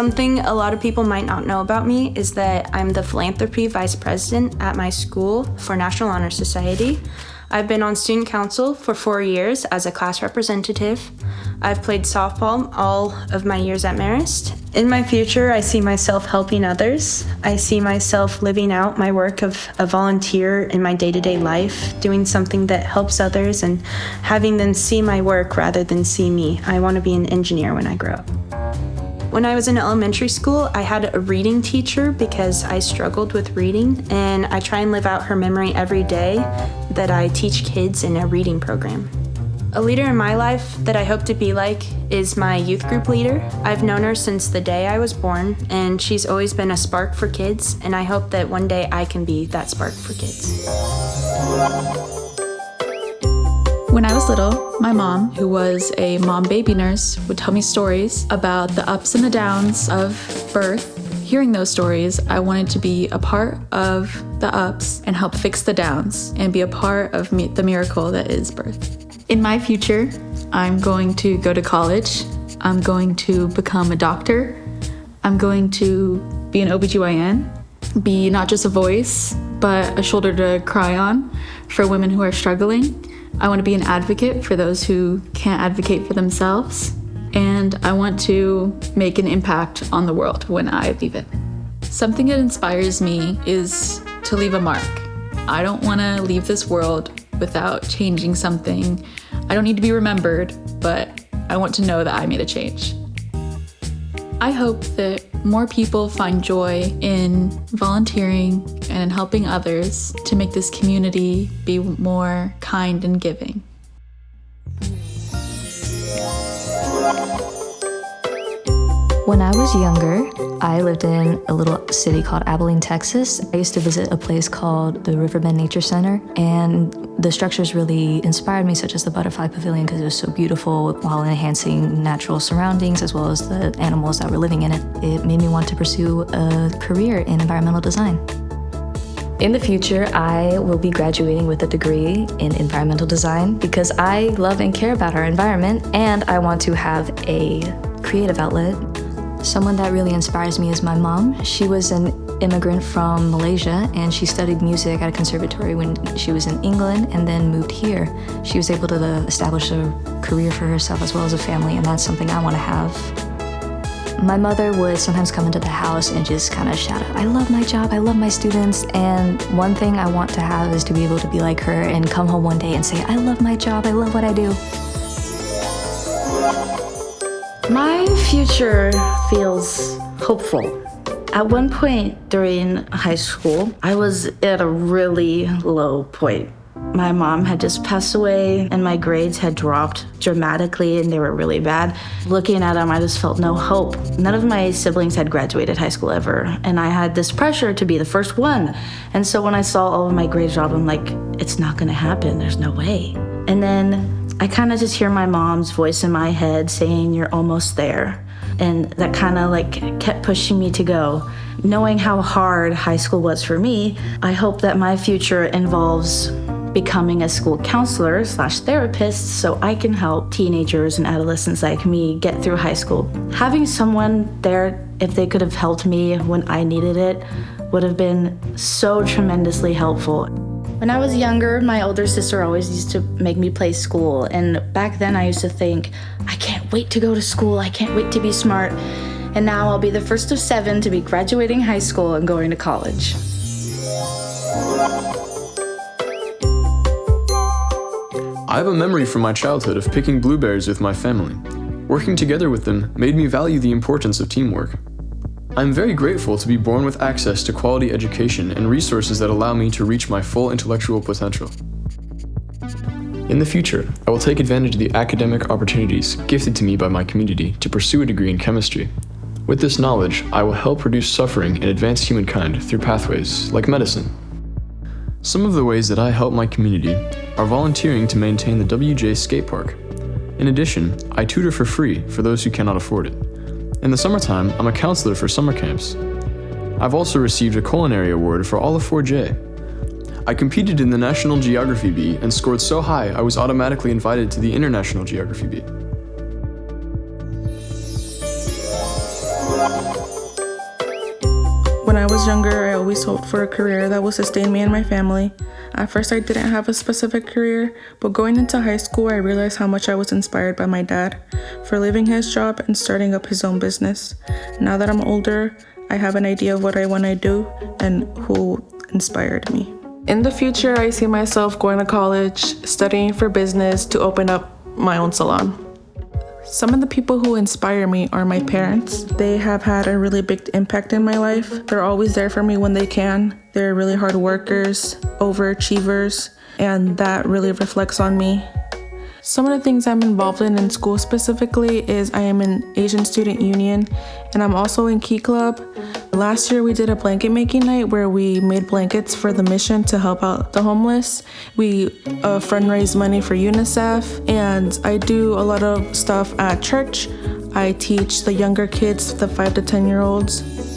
Something a lot of people might not know about me is that I'm the philanthropy vice president at my school for National Honor Society. I've been on student council for 4 years as a class representative. I've played softball all of my years at Marist. In my future, I see myself helping others. I see myself living out my work of a volunteer in my day-to-day life, doing something that helps others and having them see my work rather than see me. I want to be an engineer when I grow up. When I was in elementary school, I had a reading teacher because I struggled with reading, and I try and live out her memory every day that I teach kids in a reading program. A leader in my life that I hope to be like is my youth group leader. I've known her since the day I was born, and she's always been a spark for kids, and I hope that one day I can be that spark for kids. When I was little, my mom, who was a mom-baby nurse, would tell me stories about the ups and the downs of birth. Hearing those stories, I wanted to be a part of the ups and help fix the downs and be a part of the miracle that is birth. In my future, I'm going to go to college. I'm going to become a doctor. I'm going to be an OBGYN, be not just a voice, but a shoulder to cry on for women who are struggling. I want to be an advocate for those who can't advocate for themselves, and I want to make an impact on the world when I leave it. Something that inspires me is to leave a mark. I don't want to leave this world without changing something. I don't need to be remembered, but I want to know that I made a change. I hope that more people find joy in volunteering and in helping others to make this community be more kind and giving. When I was younger, I lived in a little city called Abilene, Texas. I used to visit a place called the Riverbend Nature Center, and the structures really inspired me, such as the Butterfly Pavilion, because it was so beautiful while enhancing natural surroundings as well as the animals that were living in it. It made me want to pursue a career in environmental design. In the future, I will be graduating with a degree in environmental design because I love and care about our environment, and I want to have a creative outlet. Someone that really inspires me is my mom. She was an immigrant from Malaysia, and she studied music at a conservatory when she was in England and then moved here. She was able to establish a career for herself as well as a family, and that's something I want to have. My mother would sometimes come into the house and just kind of shout out, "I love my job, I love my students," and one thing I want to have is to be able to be like her and come home one day and say, "I love my job, I love what I do." My future feels hopeful. At one point during high school, I was at a really low point. My mom had just passed away and my grades had dropped dramatically and they were really bad. Looking at them, I just felt no hope. None of my siblings had graduated high school ever, and I had this pressure to be the first one. And so when I saw all of my grades drop, I'm like, it's not gonna happen, there's no way. And then I kind of just hear my mom's voice in my head saying, "You're almost there." And that kind of kept pushing me to go. Knowing how hard high school was for me, I hope that my future involves becoming a school counselor / therapist so I can help teenagers and adolescents like me get through high school. Having someone there, if they could have helped me when I needed it, would have been so tremendously helpful. When I was younger, my older sister always used to make me play school, and back then I used to think, I can't wait to go to school, I can't wait to be smart, and now I'll be the first of 7 to be graduating high school and going to college. I have a memory from my childhood of picking blueberries with my family. Working together with them made me value the importance of teamwork. I'm very grateful to be born with access to quality education and resources that allow me to reach my full intellectual potential. In the future, I will take advantage of the academic opportunities gifted to me by my community to pursue a degree in chemistry. With this knowledge, I will help reduce suffering and advance humankind through pathways like medicine. Some of the ways that I help my community are volunteering to maintain the WJ skate park. In addition, I tutor for free for those who cannot afford it. In the summertime, I'm a counselor for summer camps. I've also received a culinary award for all of 4J. I competed in the National Geography Bee and scored so high I was automatically invited to the International Geography Bee. When I was younger, I always hoped for a career that would sustain me and my family. At first, I didn't have a specific career, but going into high school, I realized how much I was inspired by my dad for leaving his job and starting up his own business. Now that I'm older, I have an idea of what I want to do and who inspired me. In the future, I see myself going to college, studying for business to open up my own salon. Some of the people who inspire me are my parents. They have had a really big impact in my life. They're always there for me when they can. They're really hard workers, overachievers, and that really reflects on me. Some of the things I'm involved in school specifically is I am in Asian Student Union, and I'm also in Key Club. Last year we did a blanket making night where we made blankets for the mission to help out the homeless. We fundraise money for UNICEF, and I do a lot of stuff at church. I teach the younger kids, the 5 to 10-year-olds.